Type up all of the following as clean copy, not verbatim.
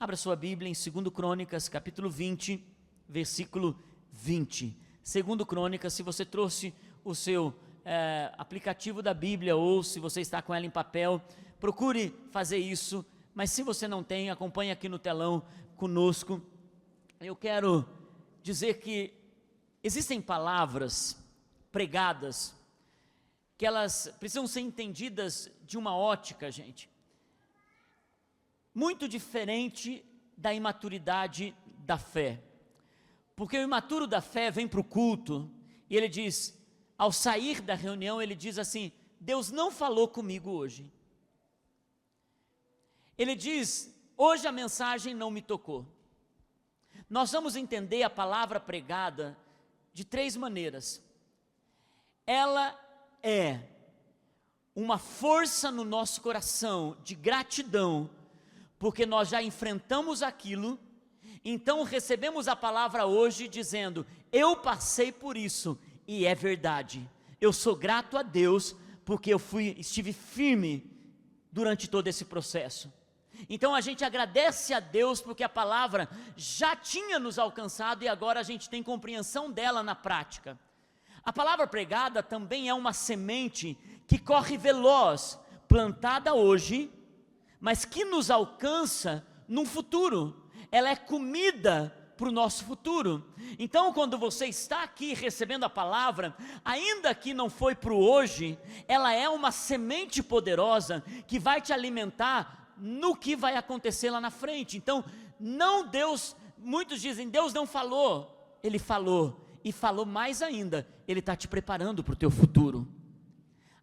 Abra sua Bíblia em 2 Crônicas, capítulo 20, versículo 20. 2 Crônicas, se você trouxe o seu aplicativo da Bíblia, ou se você está com ela em papel, procure fazer isso, mas se você não tem, acompanhe aqui no telão conosco. Eu quero dizer que existem palavras pregadas, que elas precisam ser entendidas de uma ótica, gente, muito diferente da imaturidade da fé. Porque o imaturo da fé vem para o culto, e ele diz, ao sair da reunião, ele diz assim: Deus não falou comigo hoje. Ele diz, hoje a mensagem não me tocou. Nós vamos entender a palavra pregada de 3 maneiras. Ela é uma força no nosso coração de gratidão, porque nós já enfrentamos aquilo, então recebemos a palavra hoje dizendo, eu passei por isso, e é verdade, eu sou grato a Deus, porque eu estive firme durante todo esse processo. Então a gente agradece a Deus, porque a palavra já tinha nos alcançado, e agora a gente tem compreensão dela na prática. A palavra pregada também é uma semente que corre veloz, plantada hoje, mas que nos alcança no futuro. Ela é comida para o nosso futuro. Então quando você está aqui recebendo a palavra, ainda que não foi para o hoje, ela é uma semente poderosa, que vai te alimentar no que vai acontecer lá na frente. Então, muitos dizem, Deus não falou. Ele falou, e falou mais ainda, Ele está te preparando para o teu futuro.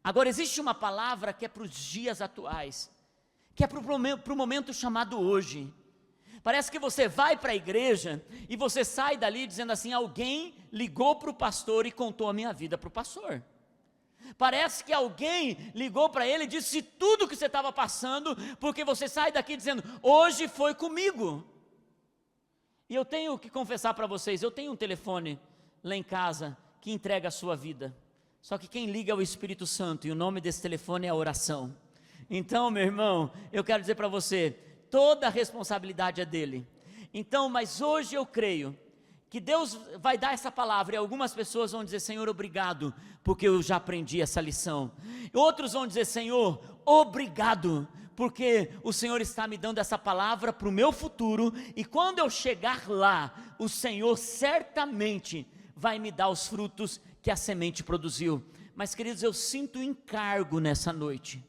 Agora existe uma palavra que é para os dias atuais, que é para o momento chamado hoje. Parece que você vai para a igreja, e você sai dali dizendo assim, alguém ligou para o pastor e contou a minha vida para o pastor. Parece que alguém ligou para ele e disse tudo o que você estava passando, porque você sai daqui dizendo, hoje foi comigo. E eu tenho que confessar para vocês, eu tenho um telefone lá em casa, que entrega a sua vida, só que quem liga é o Espírito Santo, e o nome desse telefone é a oração. Então, meu irmão, eu quero dizer para você, toda a responsabilidade é dele. Então, mas hoje eu creio, que Deus vai dar essa palavra, e algumas pessoas vão dizer, Senhor, obrigado, porque eu já aprendi essa lição. Outros vão dizer, Senhor, obrigado, porque o Senhor está me dando essa palavra para o meu futuro, e quando eu chegar lá, o Senhor certamente vai me dar os frutos que a semente produziu. Mas queridos, eu sinto encargo nessa noite,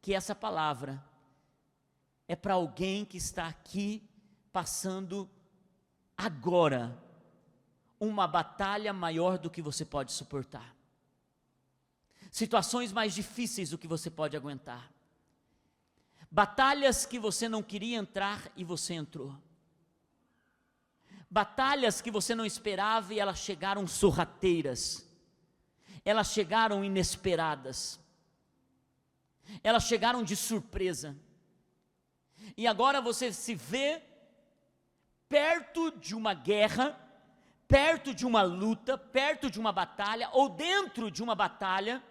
que essa palavra é para alguém que está aqui, passando agora uma batalha maior do que você pode suportar, situações mais difíceis do que você pode aguentar, batalhas que você não queria entrar e você entrou, batalhas que você não esperava e elas chegaram sorrateiras, elas chegaram inesperadas, elas chegaram de surpresa, e agora você se vê perto de uma guerra, perto de uma luta, perto de uma batalha, ou dentro de uma batalha,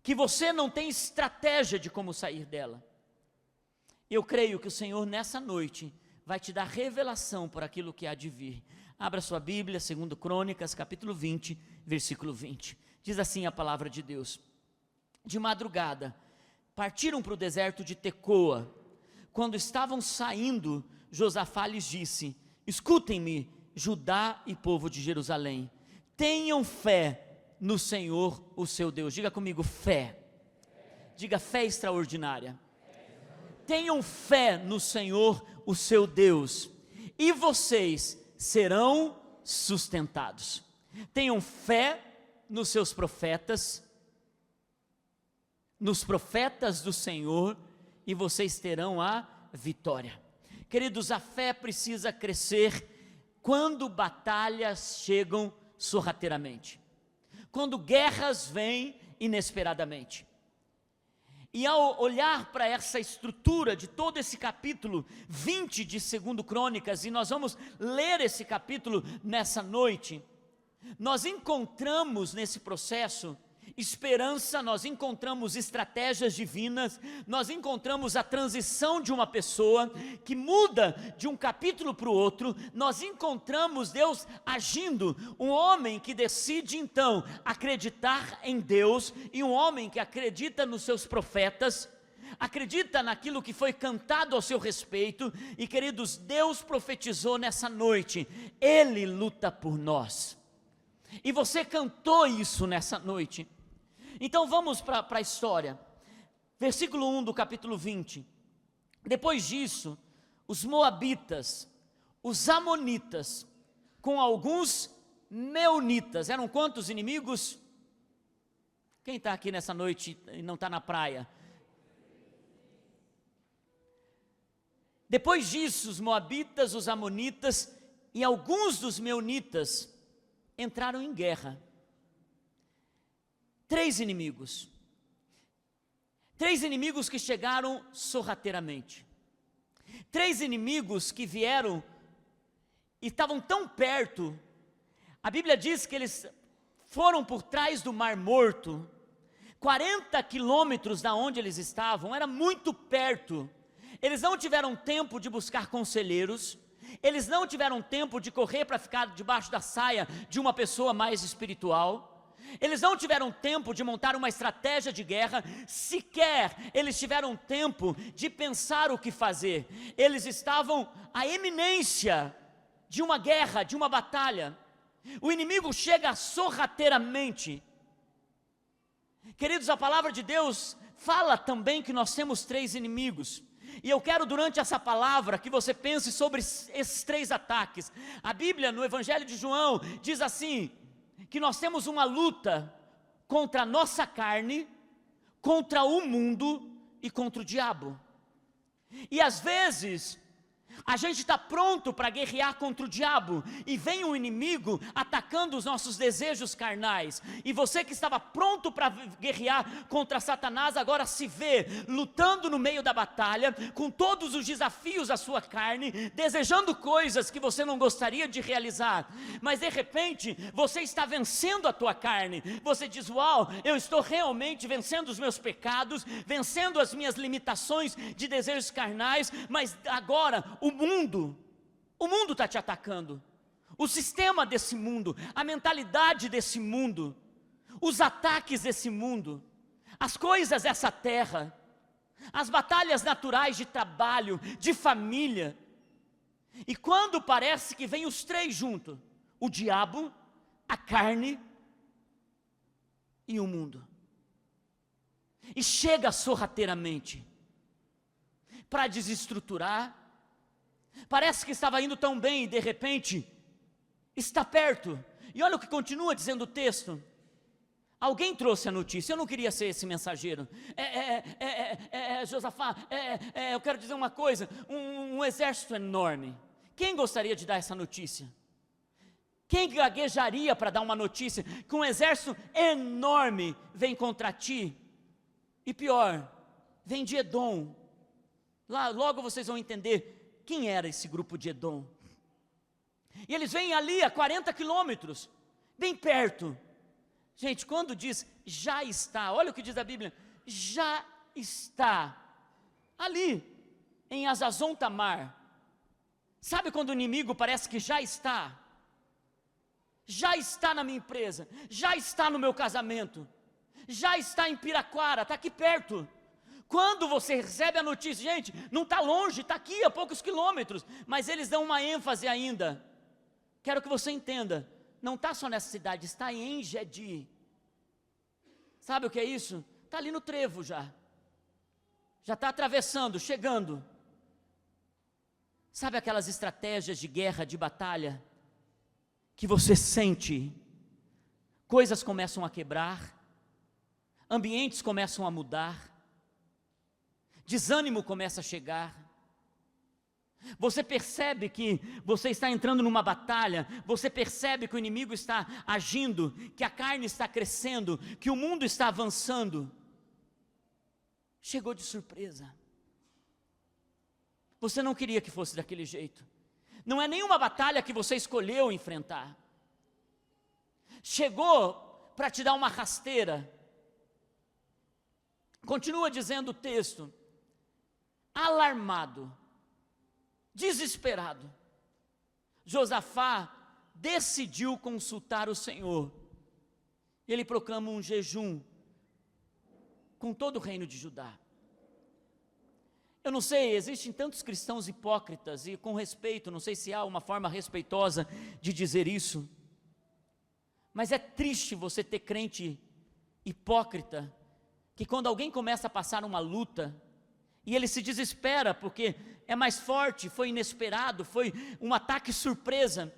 que você não tem estratégia de como sair dela. Eu creio que o Senhor nessa noite vai te dar revelação por aquilo que há de vir. Abra sua Bíblia, 2 Crônicas, capítulo 20, versículo 20. Diz assim a palavra de Deus: de madrugada, partiram para o deserto de Tecoa. Quando estavam saindo, Josafá lhes disse: escutem-me, Judá e povo de Jerusalém, tenham fé no Senhor, o seu Deus. Diga comigo, fé. Diga, fé extraordinária. Tenham fé no Senhor, o seu Deus, e vocês serão sustentados. Tenham fé nos seus profetas, nos profetas do Senhor, e vocês terão a vitória. Queridos, a fé precisa crescer quando batalhas chegam sorrateiramente, quando guerras vêm inesperadamente. E ao olhar para essa estrutura de todo esse capítulo 20 de 2 Crônicas, e nós vamos ler esse capítulo nessa noite, nós encontramos nesse processo esperança, nós encontramos estratégias divinas, nós encontramos a transição de uma pessoa que muda de um capítulo para o outro, nós encontramos Deus agindo, um homem que decide então acreditar em Deus, e um homem que acredita nos seus profetas, acredita naquilo que foi cantado ao seu respeito, e queridos, Deus profetizou nessa noite, Ele luta por nós, e você cantou isso nessa noite. Então vamos para a história, versículo 1 do capítulo 20, depois disso, os moabitas, os amonitas, com alguns meunitas, eram quantos inimigos? Quem está aqui nessa noite e não está na praia? Depois disso, os moabitas, os amonitas e alguns dos meunitas entraram em guerra. 3 inimigos que chegaram sorrateiramente, 3 inimigos que vieram e estavam tão perto, a Bíblia diz que eles foram por trás do Mar Morto, 40 quilômetros da onde eles estavam, era muito perto, eles não tiveram tempo de buscar conselheiros, eles não tiveram tempo de correr para ficar debaixo da saia de uma pessoa mais espiritual, eles não tiveram tempo de montar uma estratégia de guerra, sequer eles tiveram tempo de pensar o que fazer, eles estavam à eminência de uma guerra, de uma batalha, o inimigo chega sorrateiramente. Queridos, a palavra de Deus fala também que nós temos 3 inimigos, e eu quero durante essa palavra que você pense sobre esses 3 ataques. A Bíblia no Evangelho de João diz assim, que nós temos uma luta contra a nossa carne, contra o mundo e contra o diabo. E às vezes, a gente está pronto para guerrear contra o diabo, e vem um inimigo atacando os nossos desejos carnais, e você que estava pronto para guerrear contra Satanás, agora se vê lutando no meio da batalha, com todos os desafios da sua carne, desejando coisas que você não gostaria de realizar, mas de repente, você está vencendo a tua carne, você diz, uau, eu estou realmente vencendo os meus pecados, vencendo as minhas limitações de desejos carnais, mas agora, o mundo está te atacando, o sistema desse mundo, a mentalidade desse mundo, os ataques desse mundo, as coisas dessa terra, as batalhas naturais de trabalho, de família, e quando parece que vem os 3 juntos, o diabo, a carne e o mundo, e chega sorrateiramente, para desestruturar. Parece que estava indo tão bem e de repente está perto. E olha o que continua dizendo o texto. Alguém trouxe a notícia, eu não queria ser esse mensageiro. Josafá, eu quero dizer uma coisa, um exército enorme. Quem gostaria de dar essa notícia? Quem gaguejaria para dar uma notícia que um exército enorme vem contra ti? E pior, vem de Edom. Lá logo vocês vão entender quem era esse grupo de Edom. E eles vêm ali a 40 quilômetros, bem perto. Gente, quando diz já está, olha o que diz a Bíblia, já está ali em Hazazon Tamar. Sabe quando o inimigo parece que já está na minha empresa, já está no meu casamento, já está em Piraquara, está aqui perto. Quando você recebe a notícia, gente, não está longe, está aqui a poucos quilômetros, mas eles dão uma ênfase ainda. Quero que você entenda, não está só nessa cidade, está em En-Gedi. Sabe o que é isso? Está ali no trevo já está atravessando, chegando. Sabe aquelas estratégias de guerra, de batalha, que você sente, coisas começam a quebrar, ambientes começam a mudar, desânimo começa a chegar, você percebe que você está entrando numa batalha, você percebe que o inimigo está agindo, que a carne está crescendo, que o mundo está avançando, chegou de surpresa, você não queria que fosse daquele jeito, não é nenhuma batalha que você escolheu enfrentar, chegou para te dar uma rasteira, Continua dizendo o texto: alarmado, desesperado, Josafá decidiu consultar o Senhor. Ele proclama um jejum com todo o reino de Judá. Eu não sei, existem tantos cristãos hipócritas, e com respeito, não sei se há uma forma respeitosa de dizer isso, mas é triste você ter crente hipócrita, que quando alguém começa a passar uma luta, e ele se desespera, porque é mais forte, foi inesperado, foi um ataque surpresa,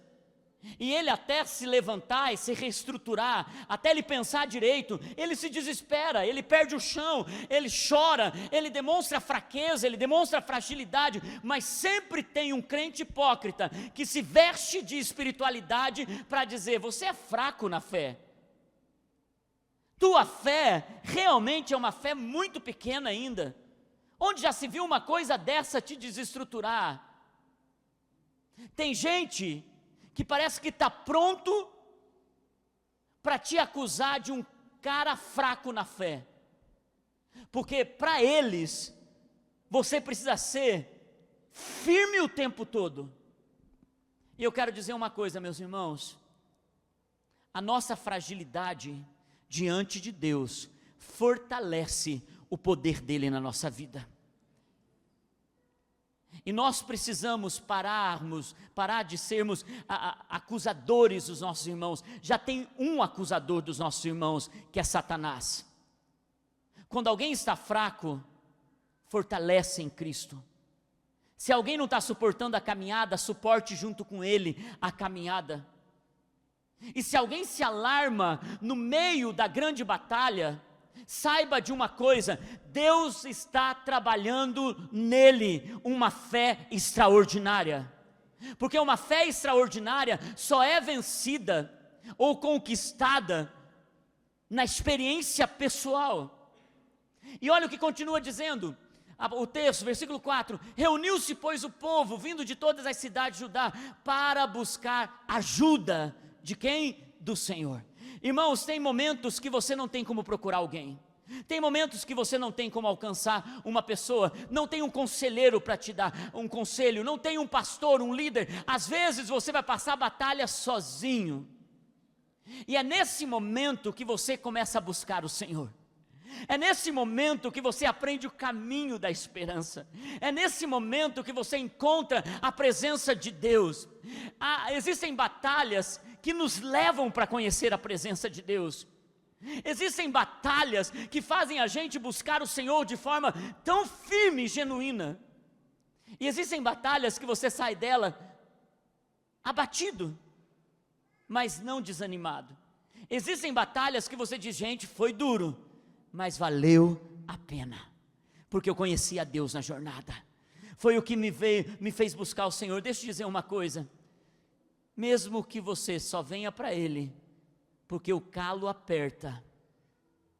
e ele até se levantar e se reestruturar, até ele pensar direito, ele se desespera, ele perde o chão, ele chora, ele demonstra fraqueza, ele demonstra fragilidade, mas sempre tem um crente hipócrita, que se veste de espiritualidade para dizer: você é fraco na fé, tua fé realmente é uma fé muito pequena ainda. Onde já se viu uma coisa dessa te desestruturar? Tem gente que parece que está pronto para te acusar de um cara fraco na fé, porque para eles, você precisa ser firme o tempo todo. E eu quero dizer uma coisa, meus irmãos: a nossa fragilidade diante de Deus fortalece o poder dele na nossa vida. E nós precisamos parar de sermos acusadores dos nossos irmãos. Já tem um acusador dos nossos irmãos, que é Satanás. Quando alguém está fraco, fortalece em Cristo. Se alguém não está suportando a caminhada, suporte junto com ele a caminhada. E se alguém se alarma no meio da grande batalha, saiba de uma coisa: Deus está trabalhando nele uma fé extraordinária, porque uma fé extraordinária só é vencida ou conquistada na experiência pessoal. E olha o que continua dizendo o texto, versículo 4: reuniu-se, pois, o povo, vindo de todas as cidades de Judá, para buscar ajuda de quem? Do Senhor. Irmãos, tem momentos que você não tem como procurar alguém, tem momentos que você não tem como alcançar uma pessoa, não tem um conselheiro para te dar um conselho, não tem um pastor, um líder. Às vezes você vai passar a batalha sozinho, e é nesse momento que você começa a buscar o Senhor. É nesse momento que você aprende o caminho da esperança. É nesse momento que você encontra a presença de Deus. Existem batalhas que nos levam para conhecer a presença de Deus. Existem batalhas que fazem a gente buscar o Senhor de forma tão firme e genuína. E existem batalhas que você sai dela abatido, mas não desanimado. Existem batalhas que você diz: gente, foi duro, mas valeu a pena, porque eu conheci a Deus na jornada. Foi o que me fez buscar o Senhor. Deixa eu dizer uma coisa: mesmo que você só venha para Ele porque o calo aperta,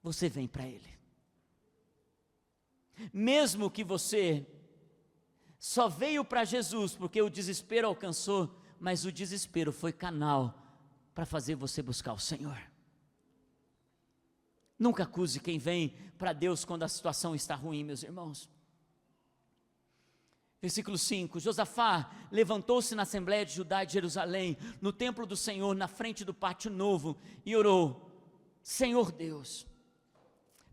você vem para Ele. Mesmo que você só veio para Jesus porque o desespero alcançou, mas o desespero foi canal para fazer você buscar o Senhor. Nunca acuse quem vem para Deus quando a situação está ruim, meus irmãos. Versículo 5: Josafá levantou-se na Assembleia de Judá e de Jerusalém, no templo do Senhor, na frente do pátio novo, e orou: Senhor Deus,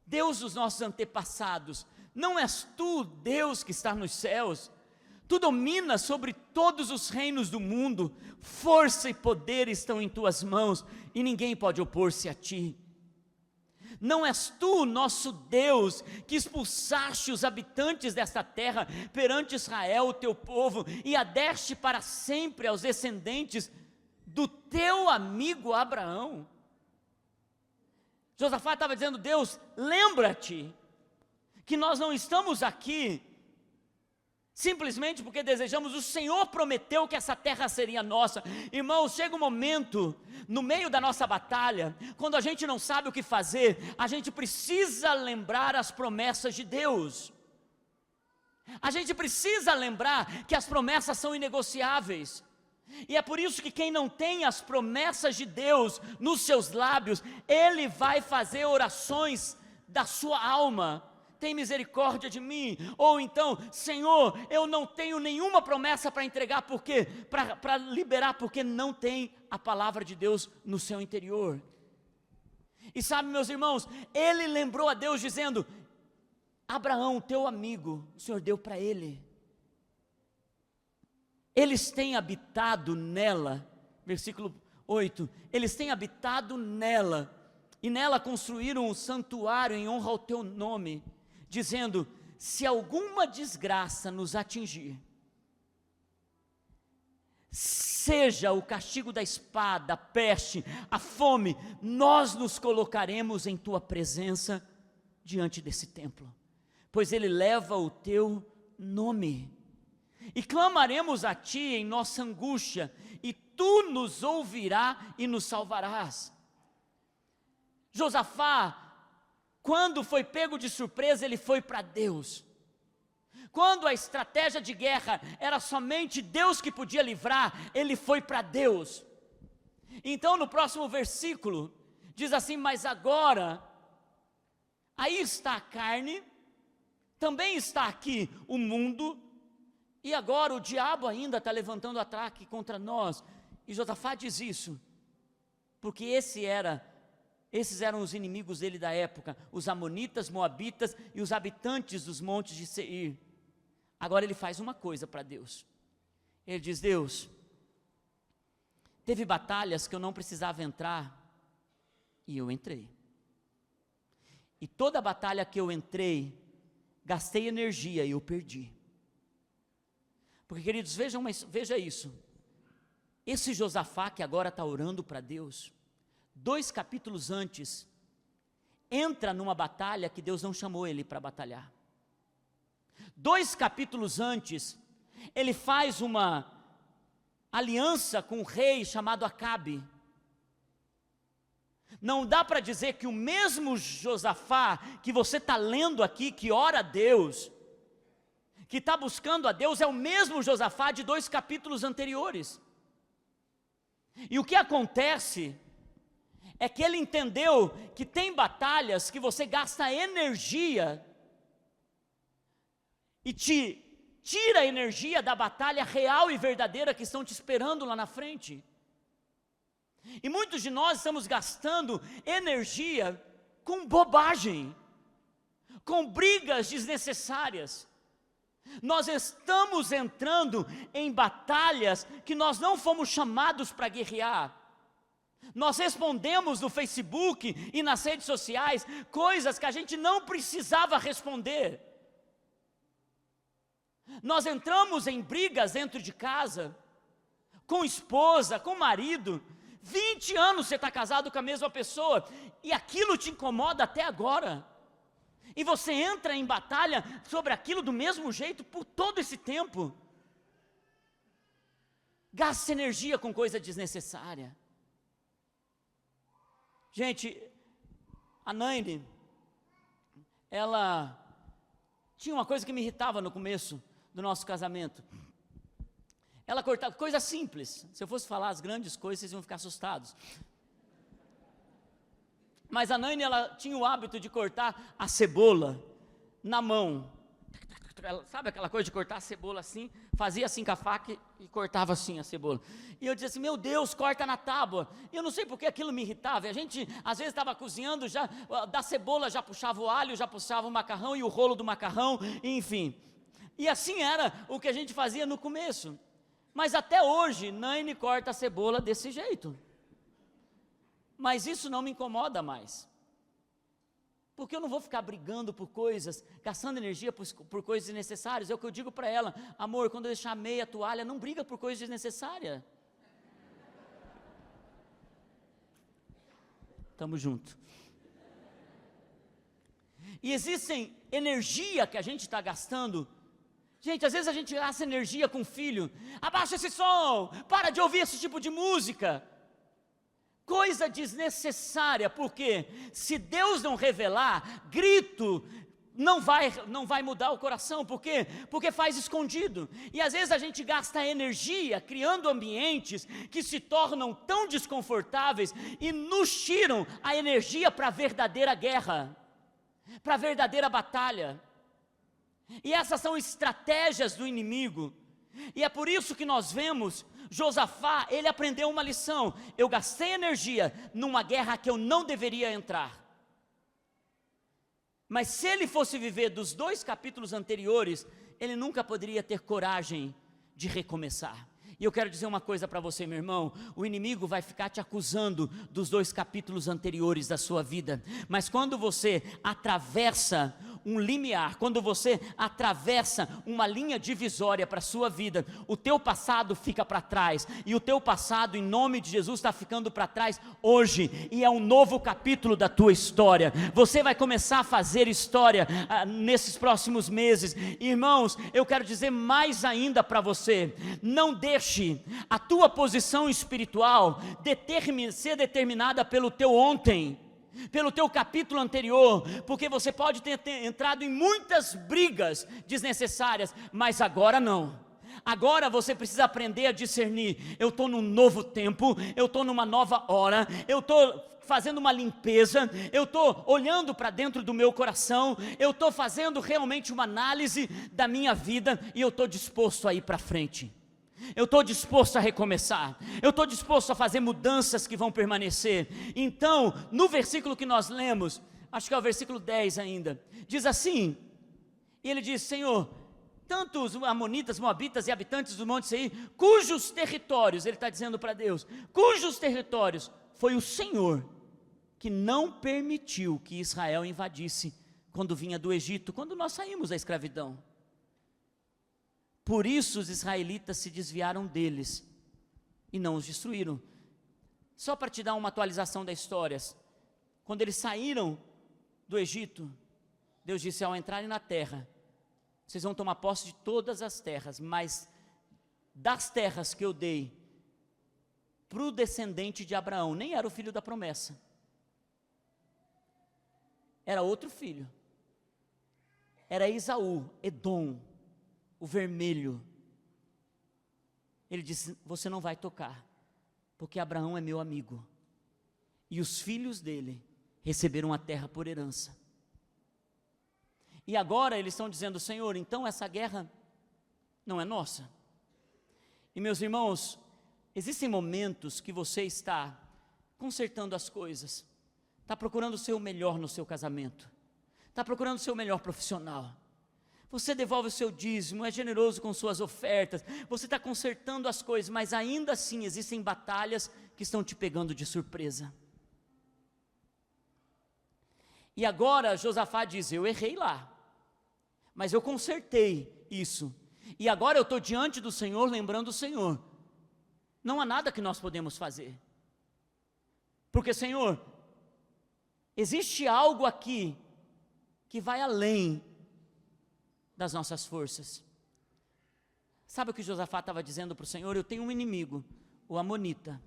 Deus dos nossos antepassados, não és tu Deus que está nos céus? Tu dominas sobre todos os reinos do mundo, força e poder estão em tuas mãos, e ninguém pode opor-se a ti. Não és tu, nosso Deus, que expulsaste os habitantes desta terra perante Israel, o teu povo, e a deste para sempre aos descendentes do teu amigo Abraão? Josafá estava dizendo: Deus, lembra-te que nós não estamos aqui simplesmente porque desejamos. O Senhor prometeu que essa terra seria nossa. Irmãos, chega um momento no meio da nossa batalha, quando a gente não sabe o que fazer, a gente precisa lembrar as promessas de Deus. A gente precisa lembrar que as promessas são inegociáveis. E é por isso que quem não tem as promessas de Deus nos seus lábios, ele vai fazer orações da sua alma, tem misericórdia de mim. Ou então, Senhor, eu não tenho nenhuma promessa para entregar, porque para liberar, porque não tem a palavra de Deus no seu interior. E sabe, meus irmãos, ele lembrou a Deus dizendo: Abraão, teu amigo, o Senhor deu para ele. Eles têm habitado nela, versículo 8, eles têm habitado nela, e nela construíram um santuário em honra ao teu nome, dizendo: se alguma desgraça nos atingir, seja o castigo da espada, a peste, a fome, nós nos colocaremos em tua presença diante desse templo, pois ele leva o teu nome, e clamaremos a ti em nossa angústia, e tu nos ouvirás e nos salvarás. Josafá, quando foi pego de surpresa, ele foi para Deus. Quando a estratégia de guerra era somente Deus que podia livrar, ele foi para Deus. Então no próximo versículo, diz assim: mas agora, aí está a carne, também está aqui o mundo, e agora o diabo ainda está levantando ataque contra nós. E Josafá diz isso, porque esses eram os inimigos dele da época, os amonitas, moabitas e os habitantes dos montes de Seir. Agora ele faz uma coisa para Deus, ele diz: Deus, teve batalhas que eu não precisava entrar, e eu entrei, e toda batalha que eu entrei, gastei energia e eu perdi. Porque, queridos, veja isso, esse Josafá que agora está orando para Deus, 2 capítulos antes, entra numa batalha que Deus não chamou ele para batalhar. 2 capítulos antes, ele faz uma aliança com um rei chamado Acabe. Não dá para dizer que o mesmo Josafá que você está lendo aqui, que ora a Deus, que está buscando a Deus, é o mesmo Josafá de 2 capítulos anteriores. E o que acontece é que ele entendeu que tem batalhas que você gasta energia e te tira a energia da batalha real e verdadeira que estão te esperando lá na frente. E muitos de nós estamos gastando energia com bobagem, com brigas desnecessárias. Nós estamos entrando em batalhas que nós não fomos chamados para guerrear. Nós respondemos no Facebook e nas redes sociais coisas que a gente não precisava responder. Nós entramos em brigas dentro de casa, com esposa, com marido. 20 anos você está casado com a mesma pessoa, e aquilo te incomoda até agora. E você entra em batalha sobre aquilo do mesmo jeito por todo esse tempo. Gasta energia com coisa desnecessária. Gente, a Naine, ela tinha uma coisa que me irritava no começo do nosso casamento. Ela cortava, coisa simples, se eu fosse falar as grandes coisas, vocês iam ficar assustados. Mas a Naine, ela tinha o hábito de cortar a cebola na mão. Ela, sabe aquela coisa de cortar a cebola assim? Fazia assim com a faca e cortava assim a cebola. E eu dizia assim: meu Deus, corta na tábua. E eu não sei porque aquilo me irritava. E a gente, às vezes, estava cozinhando, já da cebola já puxava o alho, já puxava o macarrão e o rolo do macarrão, enfim. E assim era o que a gente fazia no começo. Mas até hoje, Naine corta a cebola desse jeito. Mas isso não me incomoda mais. Porque eu não vou ficar brigando por coisas, gastando energia por coisas desnecessárias. É o que eu digo para ela: amor, quando eu deixar meia toalha, não briga por coisas desnecessárias. Estamos juntos. E existem energia que a gente está gastando. Gente, às vezes a gente gasta energia com o filho. Abaixa esse som, para de ouvir esse tipo de música. Coisa desnecessária, porque se Deus não revelar, grito não vai mudar o coração. Por quê? Porque faz escondido. E às vezes a gente gasta energia criando ambientes que se tornam tão desconfortáveis e nos tiram a energia para a verdadeira guerra. para a verdadeira batalha. E essas são estratégias do inimigo. E é por isso que nós vemos Josafá, ele aprendeu uma lição: eu gastei energia numa guerra que eu não deveria entrar. Mas se ele fosse viver dos 2 capítulos anteriores, ele nunca poderia ter coragem de recomeçar. E eu quero dizer uma coisa para você, meu irmão: o inimigo vai ficar te acusando dos 2 capítulos anteriores da sua vida, mas quando você atravessa um limiar, quando você atravessa uma linha divisória para a sua vida, o teu passado fica para trás, e o teu passado, em nome de Jesus, está ficando para trás hoje, e é um novo capítulo da tua história. Você vai começar a fazer história nesses próximos meses. Irmãos, eu quero dizer mais ainda para você: não deixe a tua posição espiritual ser determinada pelo teu ontem, pelo teu capítulo anterior, porque você pode ter entrado em muitas brigas desnecessárias, mas agora não. Agora você precisa aprender a discernir: eu estou num novo tempo, eu estou numa nova hora, eu estou fazendo uma limpeza, eu estou olhando para dentro do meu coração, eu estou fazendo realmente uma análise da minha vida, e eu estou disposto a ir para frente. Eu estou disposto a recomeçar, eu estou disposto a fazer mudanças que vão permanecer. Então, no versículo que nós lemos, acho que é o versículo 10 ainda, diz assim, e ele diz: Senhor, tanto os amonitas, moabitas e habitantes do monte Seir, cujos territórios, ele está dizendo para Deus, cujos territórios foi o Senhor que não permitiu que Israel invadisse quando vinha do Egito, quando nós saímos da escravidão. Por isso os israelitas se desviaram deles e não os destruíram. Só para te dar uma atualização da história, quando eles saíram do Egito, Deus disse: ao entrarem na terra, vocês vão tomar posse de todas as terras, mas das terras que eu dei para o descendente de Abraão, nem era o filho da promessa, era outro filho, era Esaú, Edom, o vermelho. Ele disse: você não vai tocar, porque Abraão é meu amigo, e os filhos dele receberam a terra por herança. E agora eles estão dizendo: Senhor, então essa guerra não é nossa. E meus irmãos, existem momentos que você está consertando as coisas, está procurando o seu melhor no seu casamento, está procurando o seu melhor profissional, você devolve o seu dízimo, é generoso com suas ofertas, você está consertando as coisas, mas ainda assim existem batalhas que estão te pegando de surpresa. E agora Josafá diz: eu errei lá, mas eu consertei isso, e agora eu estou diante do Senhor, lembrando o Senhor. Não há nada que nós podemos fazer, porque, Senhor, existe algo aqui que vai além das nossas forças. Sabe o que Josafá estava dizendo para o Senhor? Eu tenho um inimigo, o amonita,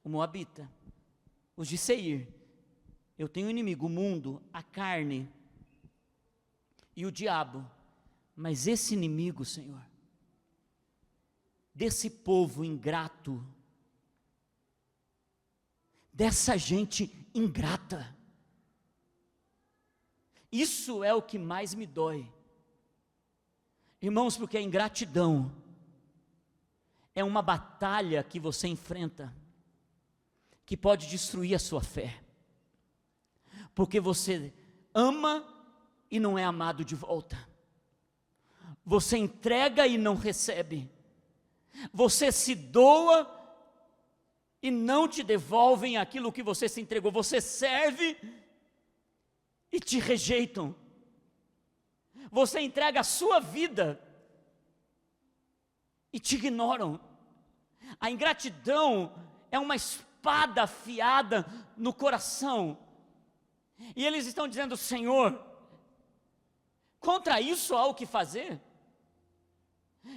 o moabita, os de Seir. Eu tenho um inimigo, o mundo, a carne e o diabo. Mas esse inimigo, Senhor, desse povo ingrato, dessa gente ingrata, isso é o que mais me dói. Irmãos, porque a ingratidão é uma batalha que você enfrenta, que pode destruir a sua fé, porque você ama e não é amado de volta, você entrega e não recebe, você se doa e não te devolvem aquilo que você se entregou, você serve e te rejeitam, você entrega a sua vida e te ignoram. A ingratidão é uma espada afiada no coração, e eles estão dizendo: Senhor, contra isso há o que fazer.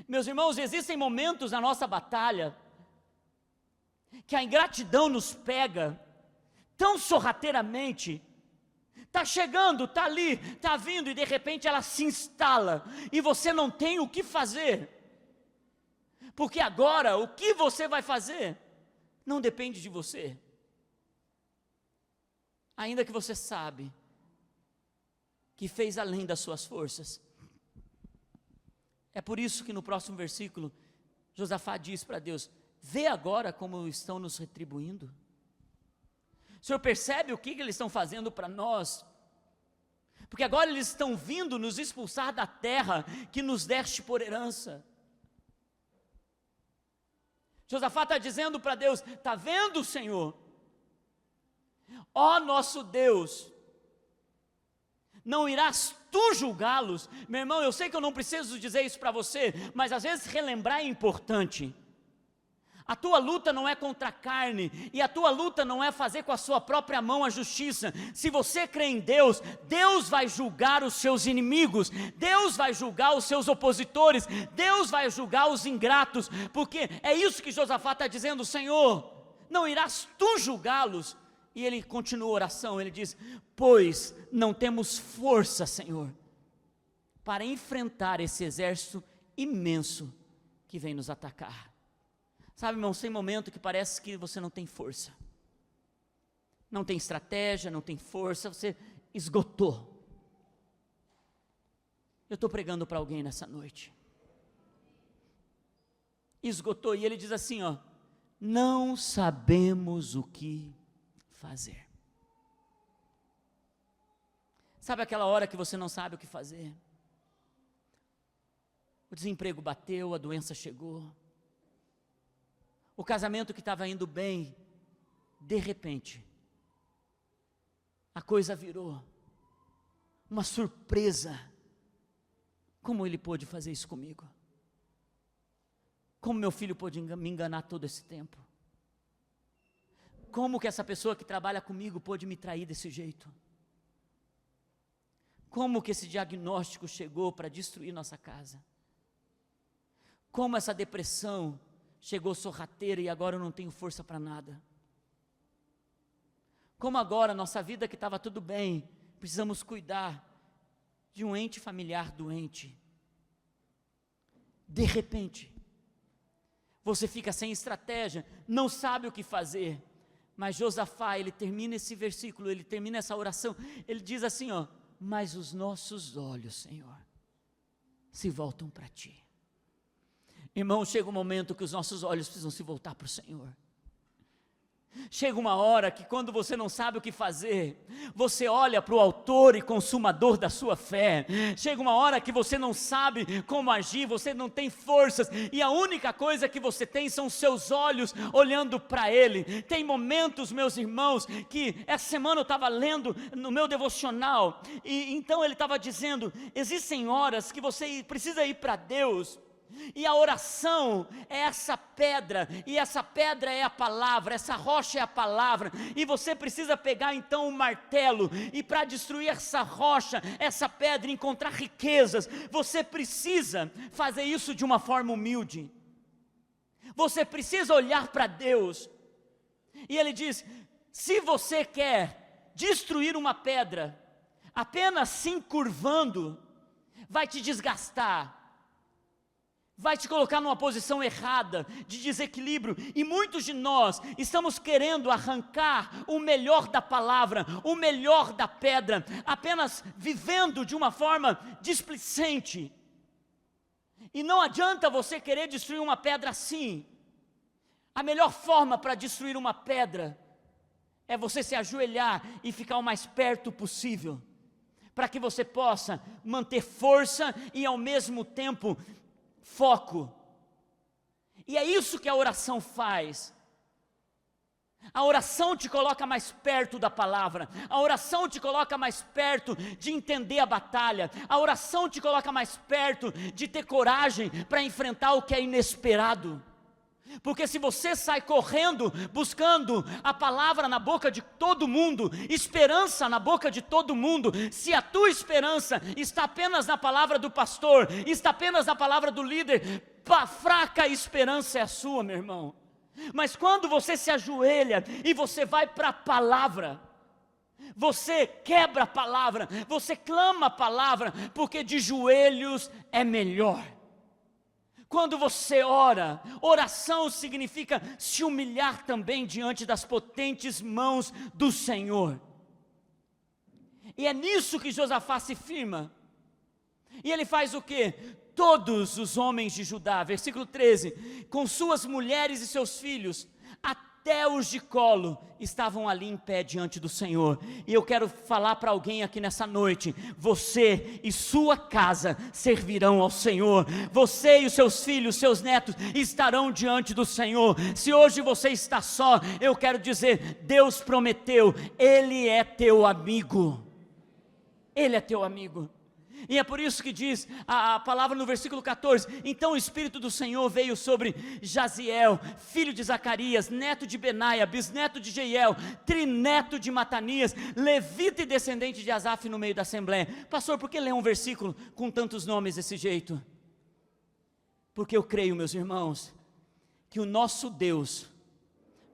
Meus irmãos, existem momentos na nossa batalha que a ingratidão nos pega tão sorrateiramente. Está chegando, está ali, está vindo, e de repente ela se instala, e você não tem o que fazer, porque agora o que você vai fazer não depende de você, ainda que você sabe que fez além das suas forças. É por isso que no próximo versículo, Josafá diz para Deus: vê agora como estão nos retribuindo. O Senhor percebe o que eles estão fazendo para nós? Porque agora eles estão vindo nos expulsar da terra que nos deste por herança. Josafá está dizendo para Deus: está vendo, Senhor? Ó nosso Deus, não irás tu julgá-los? Meu irmão, eu sei que eu não preciso dizer isso para você, mas às vezes relembrar é importante. A tua luta não é contra a carne, e a tua luta não é fazer com a sua própria mão a justiça. Se você crê em Deus, Deus vai julgar os seus inimigos, Deus vai julgar os seus opositores, Deus vai julgar os ingratos, porque é isso que Josafá está dizendo: Senhor, não irás tu julgá-los? E ele continua a oração, ele diz: pois não temos força, Senhor, para enfrentar esse exército imenso que vem nos atacar. Sabe, irmão, tem momento que parece que você não tem força, não tem estratégia, não tem força, você esgotou. Eu estou pregando para alguém nessa noite, esgotou, e ele diz assim, ó: não sabemos o que fazer. Sabe aquela hora que você não sabe o que fazer? O desemprego bateu, a doença chegou, o casamento que estava indo bem, de repente, a coisa virou uma surpresa. Como ele pôde fazer isso comigo? Como meu filho pôde me enganar todo esse tempo? Como que essa pessoa que trabalha comigo pôde me trair desse jeito? Como que esse diagnóstico chegou para destruir nossa casa? Como essa depressão chegou sorrateira e agora eu não tenho força para nada? Como agora nossa vida que estava tudo bem, precisamos cuidar de um ente familiar doente? De repente, você fica sem estratégia, não sabe o que fazer. Mas Josafá, ele termina esse versículo, ele termina essa oração, ele diz assim, ó: mas os nossos olhos, Senhor, se voltam para Ti. Irmão, chega um momento que os nossos olhos precisam se voltar para o Senhor. Chega uma hora que quando você não sabe o que fazer, você olha para o autor e consumador da sua fé. Chega uma hora que você não sabe como agir, você não tem forças, e a única coisa que você tem são seus olhos olhando para Ele. Tem momentos, meus irmãos, que essa semana eu estava lendo no meu devocional, e então ele estava dizendo, existem horas que você precisa ir para Deus, e a oração é essa pedra, e essa pedra é a palavra, essa rocha é a palavra, e você precisa pegar então um martelo, e para destruir essa rocha, essa pedra, encontrar riquezas, você precisa fazer isso de uma forma humilde, você precisa olhar para Deus, e ele diz, se você quer destruir uma pedra, apenas se encurvando, vai te desgastar, vai te colocar numa posição errada, de desequilíbrio, e muitos de nós estamos querendo arrancar o melhor da palavra, o melhor da pedra, apenas vivendo de uma forma displicente, e não adianta você querer destruir uma pedra assim. A melhor forma para destruir uma pedra, é você se ajoelhar e ficar o mais perto possível, para que você possa manter força e ao mesmo tempo foco. E é isso que a oração faz. A oração te coloca mais perto da palavra, a oração te coloca mais perto de entender a batalha, a oração te coloca mais perto de ter coragem para enfrentar o que é inesperado. Porque se você sai correndo, buscando a palavra na boca de todo mundo, esperança na boca de todo mundo, se a tua esperança está apenas na palavra do pastor, está apenas na palavra do líder, fraca esperança é a sua, meu irmão. Mas quando você se ajoelha e você vai para a palavra, você quebra a palavra, você clama a palavra, porque de joelhos é melhor. Quando você ora, oração significa se humilhar também diante das potentes mãos do Senhor. E é nisso que Josafá se firma. E ele faz o quê? Todos os homens de Judá, versículo 13, com suas mulheres e seus filhos, até os de colo, estavam ali em pé diante do Senhor. E eu quero falar para alguém aqui nessa noite: você e sua casa servirão ao Senhor, você e os seus filhos, seus netos estarão diante do Senhor. Se hoje você está só, eu quero dizer, Deus prometeu, Ele é teu amigo, Ele é teu amigo. E é por isso que diz a palavra no versículo 14: então o Espírito do Senhor veio sobre Jaziel, filho de Zacarias, neto de Benaia, bisneto de Jeiel, trineto de Matanias, levita e descendente de Asaf, no meio da assembleia. Pastor, por que ler um versículo com tantos nomes desse jeito? Porque eu creio, meus irmãos, que o nosso Deus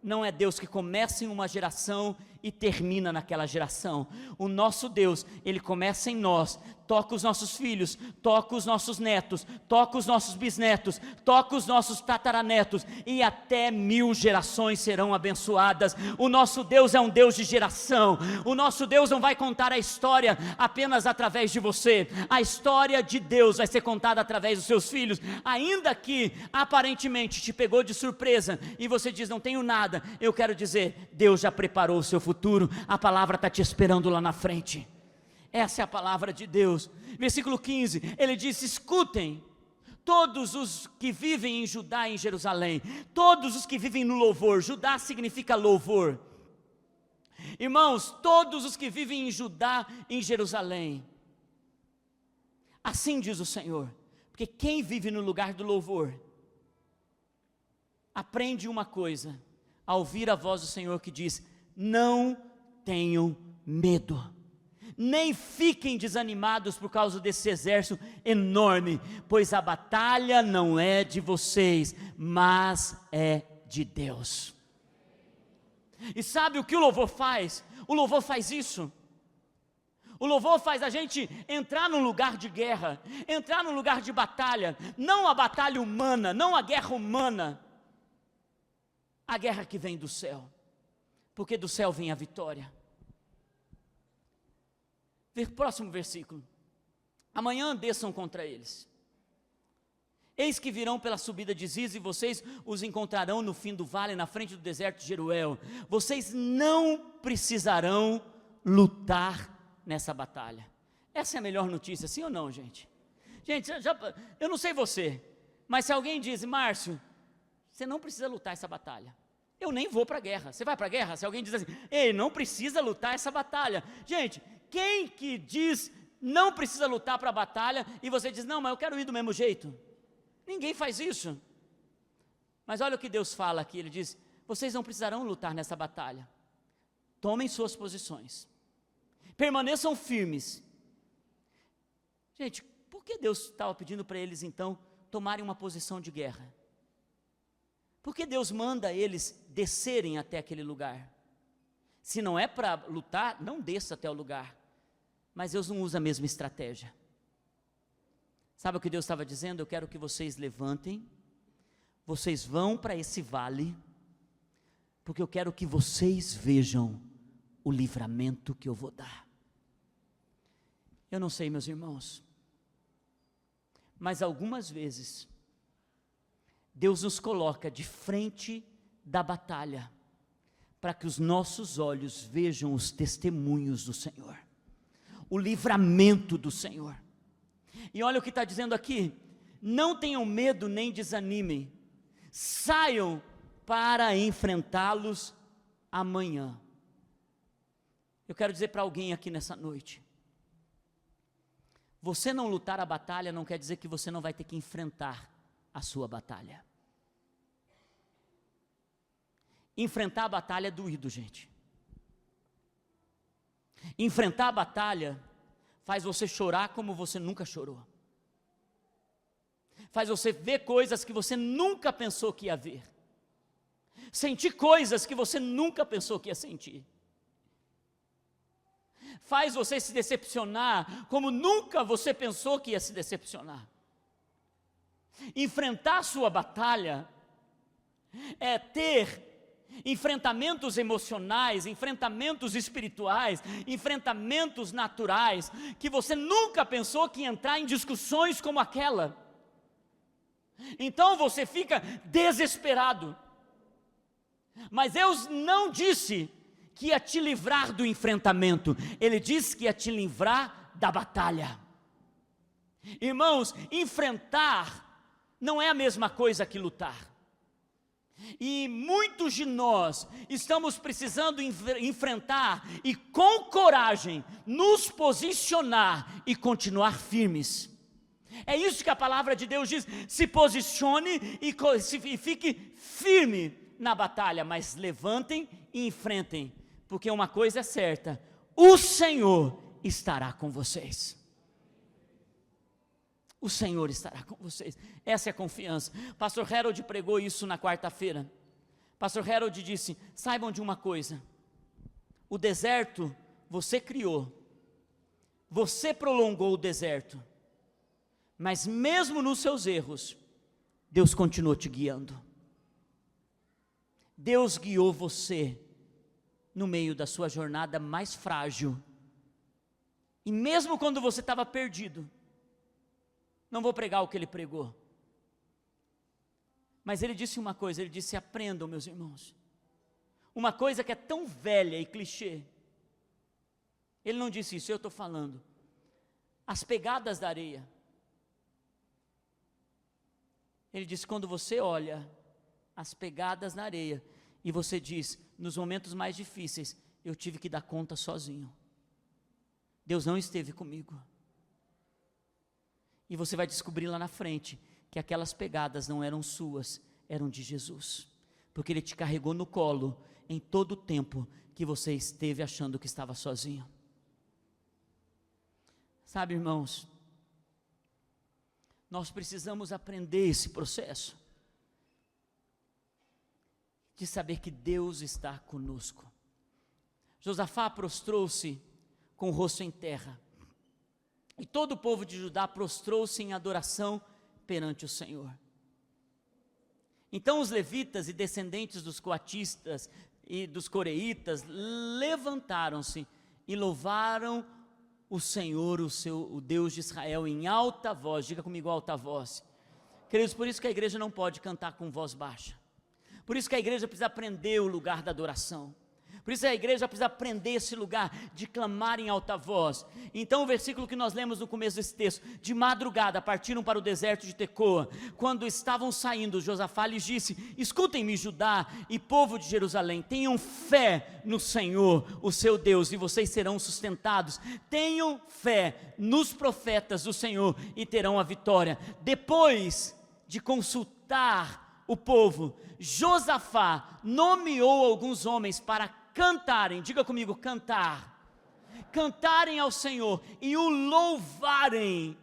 não é Deus que começa em uma geração e termina naquela geração. O nosso Deus, Ele começa em nós, toca os nossos filhos, toca os nossos netos, toca os nossos bisnetos, toca os nossos tataranetos, e até 1000 gerações serão abençoadas. O nosso Deus é um Deus de geração. O nosso Deus não vai contar a história apenas através de você. A história de Deus vai ser contada através dos seus filhos. Ainda que aparentemente te pegou de surpresa e você diz, não tenho nada, eu quero dizer, Deus já preparou o seu futuro. A palavra está te esperando lá na frente. Essa é a palavra de Deus. Versículo 15, ele diz: escutem, todos os que vivem em Judá e em Jerusalém, todos os que vivem no louvor. Judá significa louvor. Irmãos, todos os que vivem em Judá e em Jerusalém, assim diz o Senhor, porque quem vive no lugar do louvor, aprende uma coisa, a ouvir a voz do Senhor que diz: não tenham medo, nem fiquem desanimados por causa desse exército enorme, pois a batalha não é de vocês, mas é de Deus. E sabe o que o louvor faz? O louvor faz isso. O louvor faz a gente entrar num lugar de guerra, entrar num lugar de batalha, não a batalha humana, não a guerra humana, a guerra que vem do céu, porque do céu vem a vitória. Próximo versículo: amanhã desçam contra eles, eis que virão pela subida de Ziz, e vocês os encontrarão no fim do vale, na frente do deserto de Jeruel. Vocês não precisarão lutar nessa batalha. Essa é a melhor notícia, sim ou não, gente? Gente, eu não sei você, mas se alguém diz: Márcio, você não precisa lutar essa batalha, eu nem vou para a guerra. Você vai para a guerra? Se alguém diz assim: ei, não precisa lutar essa batalha. Gente, quem que diz não precisa lutar para a batalha e você diz: não, mas eu quero ir do mesmo jeito? Ninguém faz isso. Mas olha o que Deus fala aqui, Ele diz: vocês não precisarão lutar nessa batalha. Tomem suas posições, permaneçam firmes. Gente, por que Deus estava pedindo para eles então tomarem uma posição de guerra? Por que Deus manda eles descerem até aquele lugar? Se não é para lutar, não desça até o lugar. Mas Deus não usa a mesma estratégia. Sabe o que Deus estava dizendo? Eu quero que vocês levantem, vocês vão para esse vale, porque eu quero que vocês vejam o livramento que eu vou dar. Eu não sei, meus irmãos, mas algumas vezes Deus nos coloca de frente da batalha, para que os nossos olhos vejam os testemunhos do Senhor, o livramento do Senhor. E olha o que está dizendo aqui: não tenham medo nem desanimem, saiam para enfrentá-los amanhã. Eu quero dizer para alguém aqui nessa noite: você não lutar a batalha não quer dizer que você não vai ter que enfrentar a sua batalha. Enfrentar a batalha é doído, gente. Enfrentar a batalha faz você chorar como você nunca chorou. Faz você ver coisas que você nunca pensou que ia ver. Sentir coisas que você nunca pensou que ia sentir. Faz você se decepcionar como nunca você pensou que ia se decepcionar. Enfrentar a sua batalha é ter enfrentamentos emocionais, enfrentamentos espirituais, enfrentamentos naturais, que você nunca pensou que ia entrar em discussões como aquela. Então você fica desesperado. Mas Deus não disse que ia te livrar do enfrentamento, Ele disse que ia te livrar da batalha. Irmãos, enfrentar não é a mesma coisa que lutar. E muitos de nós estamos precisando enfrentar e com coragem nos posicionar e continuar firmes. É isso que a palavra de Deus diz: se posicione e fique firme na batalha, mas levantem e enfrentem, porque uma coisa é certa: o Senhor estará com vocês. O Senhor estará com vocês. Essa é a confiança. Pastor Harold pregou isso na quarta-feira. Pastor Harold disse: saibam de uma coisa, o deserto você criou, você prolongou o deserto, mas mesmo nos seus erros, Deus continuou te guiando. Deus guiou você no meio da sua jornada mais frágil, e mesmo quando você estava perdido. Não vou pregar o que ele pregou, mas ele disse uma coisa, ele disse: aprendam, meus irmãos, uma coisa que é tão velha e clichê. Ele não disse isso, eu estou falando, as pegadas da areia. Ele disse: quando você olha as pegadas na areia, e você diz: nos momentos mais difíceis, eu tive que dar conta sozinho, Deus não esteve comigo. E você vai descobrir lá na frente que aquelas pegadas não eram suas, eram de Jesus, porque Ele te carregou no colo em todo o tempo que você esteve achando que estava sozinho. Sabe, irmãos, nós precisamos aprender esse processo de saber que Deus está conosco. Josafá prostrou-se com o rosto em terra, e todo o povo de Judá prostrou-se em adoração perante o Senhor. Então os levitas e descendentes dos coatistas e dos coreitas levantaram-se e louvaram o Senhor, o Deus de Israel, em alta voz. Diga comigo: alta voz. Queridos, por isso que a igreja não pode cantar com voz baixa, por isso que a igreja precisa aprender o lugar da adoração, por isso a igreja precisa aprender esse lugar de clamar em alta voz. Então o versículo que nós lemos no começo desse texto: de madrugada partiram para o deserto de Tecoa. Quando estavam saindo, Josafá lhes disse: escutem-me, Judá e povo de Jerusalém, tenham fé no Senhor, o seu Deus, e vocês serão sustentados. Tenham fé nos profetas do Senhor e terão a vitória. Depois de consultar o povo, Josafá nomeou alguns homens para cantarem, diga comigo: cantarem ao Senhor e o louvarem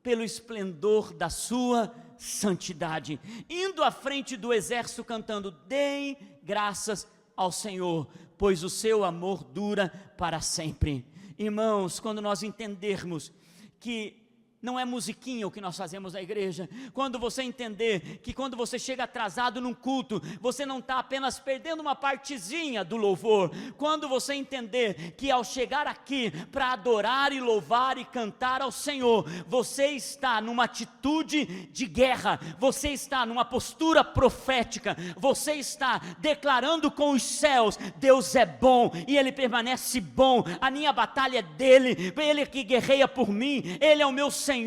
pelo esplendor da sua santidade, indo à frente do exército cantando: deem graças ao Senhor, pois o seu amor dura para sempre. Irmãos, quando nós entendermos que não é musiquinha o que nós fazemos na igreja, quando você entender que quando você chega atrasado num culto, você não está apenas perdendo uma partezinha do louvor, quando você entender que ao chegar aqui para adorar e louvar e cantar ao Senhor, você está numa atitude de guerra, você está numa postura profética, você está declarando com os céus: Deus é bom e Ele permanece bom, a minha batalha é dEle, Ele que guerreia por mim, Ele é o meu Senhor.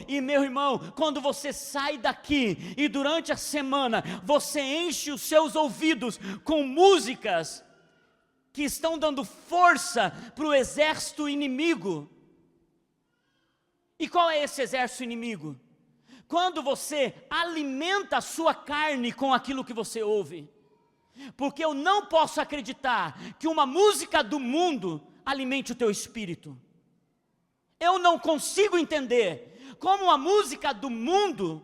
E meu irmão, quando você sai daqui e durante a semana você enche os seus ouvidos com músicas que estão dando força para o exército inimigo. E qual é esse exército inimigo? Quando você alimenta a sua carne com aquilo que você ouve. Porque eu não posso acreditar que uma música do mundo alimente o teu espírito. Eu não consigo entender como a música do mundo,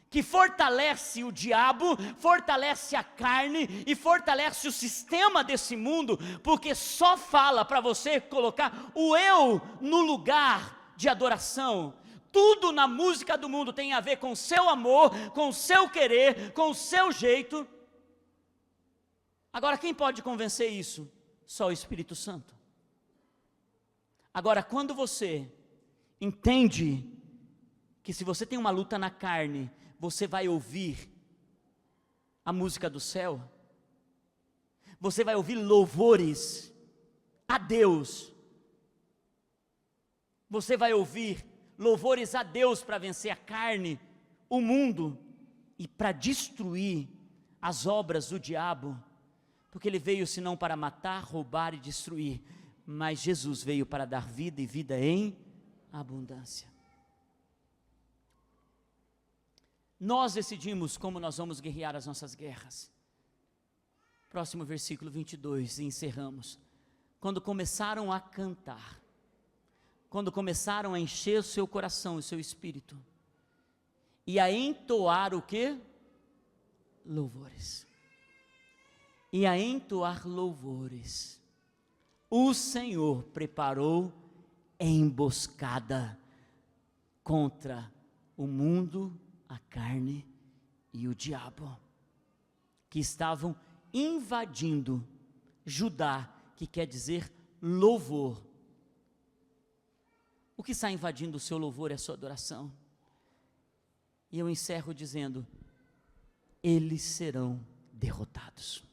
que fortalece o diabo, fortalece a carne e fortalece o sistema desse mundo, porque só fala para você colocar o eu no lugar de adoração. Tudo na música do mundo tem a ver com o seu amor, com o seu querer, com o seu jeito. Agora, quem pode convencer isso? Só o Espírito Santo. Agora, quando você entende que se você tem uma luta na carne, você vai ouvir a música do céu, você vai ouvir louvores a Deus, você vai ouvir louvores a Deus para vencer a carne, o mundo e para destruir as obras do diabo, porque ele veio senão para matar, roubar e destruir, mas Jesus veio para dar vida e vida em abundância. Nós decidimos como nós vamos guerrear as nossas guerras. Próximo versículo 22, e encerramos. Quando começaram a cantar, quando começaram a encher o seu coração, o seu espírito, e a entoar o quê? Louvores. E a entoar louvores, o Senhor preparou emboscada contra o mundo, a carne e o diabo, que estavam invadindo Judá, que quer dizer louvor. O que está invadindo o seu louvor é a sua adoração. E eu encerro dizendo: eles serão derrotados.